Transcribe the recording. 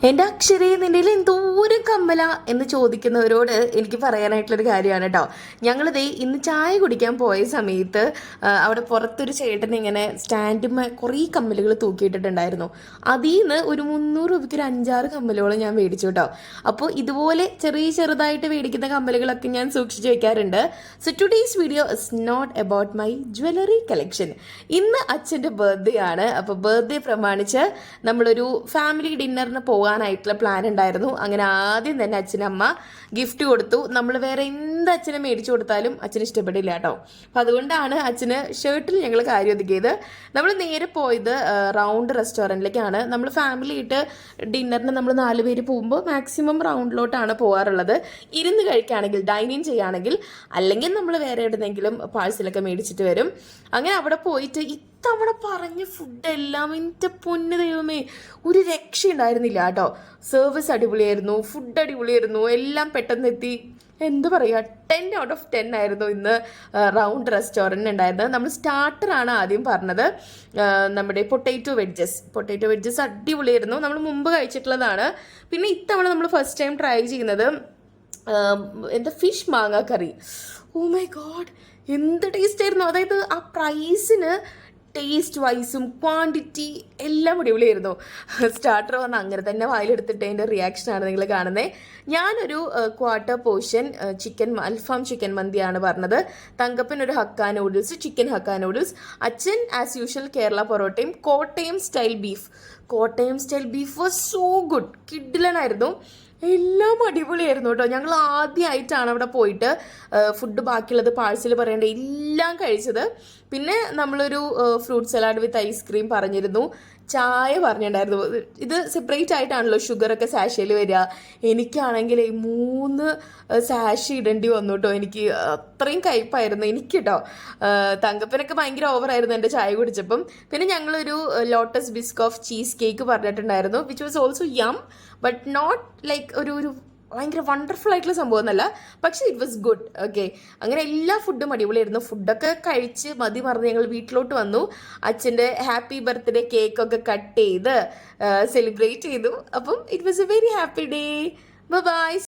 എൻ്റെ അക്ഷരയെ നിൻ്റെ എന്തോരം കമ്മല എന്ന് ചോദിക്കുന്നവരോട് എനിക്ക് പറയാനായിട്ടുള്ളൊരു കാര്യമാണ് കേട്ടോ. ഞങ്ങളിതേ ഇന്ന് ചായ കുടിക്കാൻ പോയ സമയത്ത് അവിടെ പുറത്തൊരു ചേട്ടൻ ഇങ്ങനെ സ്റ്റാൻഡുമ്മ കുറേ കമ്മലുകൾ തൂക്കിയിട്ടിട്ടുണ്ടായിരുന്നു. അതിൽ നിന്ന് ഒരു 300 രൂപയ്ക്ക് ഒരു 5-6 കമ്മലുകളും ഞാൻ മേടിച്ചു കേട്ടോ. അപ്പോൾ ഇതുപോലെ ചെറുതായിട്ട് മേടിക്കുന്ന കമ്മലുകളൊക്കെ ഞാൻ സൂക്ഷിച്ച് വെക്കാറുണ്ട്. So today's video is not about my jewellery collection. ഇന്ന് അച്ഛൻ്റെ ബർത്ത്ഡേ ആണ്. അപ്പോൾ ബർത്ത്ഡേ പ്രമാണിച്ച് നമ്മളൊരു ഫാമിലി ഡിന്നറിന് പോകാനായിട്ടുള്ള പ്ലാൻ ഉണ്ടായിരുന്നു. അങ്ങനെ ആദ്യം തന്നെ അച്ഛനമ്മ ഗിഫ്റ്റ് കൊടുത്തു. നമ്മൾ വേറെ എന്ത് അച്ഛനെ മേടിച്ചു കൊടുത്താലും അച്ഛന് ഇഷ്ടപ്പെടില്ല കേട്ടോ. അപ്പം അതുകൊണ്ടാണ് അച്ഛന് ഷർട്ടിൽ ഞങ്ങൾ കാര്യം ഒതുക്കിയത്. നമ്മൾ നേരെ പോയത് റൗണ്ട് റെസ്റ്റോറൻറ്റിലേക്കാണ്. നമ്മൾ ഫാമിലി ആയിട്ട് ഡിന്നറിന് നമ്മൾ 4 പേര് പോകുമ്പോൾ മാക്സിമം റൗണ്ടിലോട്ടാണ് പോകാറുള്ളത്. ഇരുന്ന് കഴിക്കുകയാണെങ്കിൽ ഡൈനിങ് ചെയ്യുകയാണെങ്കിൽ, അല്ലെങ്കിൽ നമ്മൾ വേറെ എവിടെന്നെങ്കിലും പാഴ്സലൊക്കെ മേടിച്ചിട്ട് വരും. അങ്ങനെ അവിടെ പോയിട്ട് ഇത്തവണ പറഞ്ഞ ഫുഡെല്ലാം എൻ്റെ പൊന്നു ദൈവമേ ഒരു രക്ഷ ഉണ്ടായിരുന്നില്ല കേട്ടോ. സർവീസ് അടിപൊളിയായിരുന്നു, ഫുഡ് അടിപൊളിയായിരുന്നു, എല്ലാം പെട്ടെന്ന് എത്തി. എന്ത് പറയുക, 10 out of 10 ആയിരുന്നു ഇന്ന് റൗണ്ട് റെസ്റ്റോറൻറ്റ് ഉണ്ടായിരുന്നത്. നമ്മൾ സ്റ്റാർട്ടറാണ് ആദ്യം പറഞ്ഞത്. നമ്മുടെ പൊട്ടേറ്റോ വെഡ്ജസ് അടിപൊളിയായിരുന്നു. നമ്മൾ മുമ്പ് കഴിച്ചിട്ടുള്ളതാണ്. പിന്നെ ഇത്തവണ നമ്മൾ ഫസ്റ്റ് ടൈം ട്രൈ ചെയ്യുന്നത് എന്താ ഫിഷ് മാങ്ങ കറി. ഓ മൈ ഗോഡ്, എന്ത് ടേസ്റ്റ് ആയിരുന്നു. അതായത് ആ പ്രൈസിന് ടേസ്റ്റ് വൈസും ക്വാണ്ടിറ്റി എല്ലാം അടിപൊളിയായിരുന്നു. സ്റ്റാർട്ടർ വന്ന് അങ്ങനെ തന്നെ വായിലെടുത്തിട്ട് അതിൻ്റെ റിയാക്ഷനാണ് നിങ്ങൾ കാണുന്നത്. ഞാനൊരു ക്വാർട്ടർ പോർഷൻ അൽഫാം ചിക്കൻ മന്തിയാണ് പറഞ്ഞത്. തങ്കപ്പനൊരു Hakka noodles, chicken Hakka noodles. അച്ഛൻ ആസ് യൂഷ്വൽ കേരള പൊറോട്ടയും Kottayam style beef was so good, കിഡിലനായിരുന്നു. എല്ലാം അടിപൊളിയായിരുന്നു കേട്ടോ. ഞങ്ങൾ ആദ്യമായിട്ടാണ് അവിടെ പോയിട്ട് ഫുഡ് ബാക്കിയുള്ളത് പാഴ്സൽ പറയേണ്ട എല്ലാം കഴിച്ചത്. പിന്നെ നമ്മളൊരു ഫ്രൂട്ട് സലാഡ് വിത്ത് ഐസ്ക്രീം പറഞ്ഞിരുന്നു, ചായ പറഞ്ഞിട്ടുണ്ടായിരുന്നു. ഇത് സെപ്പറേറ്റ് ആയിട്ടാണല്ലോ ഷുഗറൊക്കെ സാഷയിൽ വരിക. എനിക്കാണെങ്കിൽ 3 സാഷ് ഇടേണ്ടി വന്നു കേട്ടോ. എനിക്ക് അത്രയും കയ്പായിരുന്നു എനിക്ക് കേട്ടോ. തങ്കപ്പനൊക്കെ ഭയങ്കര ഓവറായിരുന്നു എൻ്റെ ചായ കുടിച്ചപ്പം. പിന്നെ ഞങ്ങളൊരു ലോട്ടസ് ബിസ്ക് ഓഫ് ചീസ് കേക്ക് പറഞ്ഞിട്ടുണ്ടായിരുന്നു, വിച്ച് വാസ് ഓൾസോ യം ബട്ട് നോട്ട് ലൈക്ക് ഒരു ഭയങ്കര വണ്ടർഫുൾ ആയിട്ടുള്ള സംഭവം എന്നല്ല, പക്ഷേ ഇറ്റ് വാസ് ഗുഡ്. ഓക്കെ, അങ്ങനെ എല്ലാ ഫുഡും അടിപൊളിയായിരുന്നു. ഫുഡൊക്കെ കഴിച്ച് മതി മറന്ന് ഞങ്ങൾ വീട്ടിലോട്ട് വന്നു. അച്ഛൻ്റെ ഹാപ്പി ബർത്ത്ഡേ കേക്കൊക്കെ കട്ട് ചെയ്ത് സെലിബ്രേറ്റ് ചെയ്തു. അപ്പം it was a very happy day. By.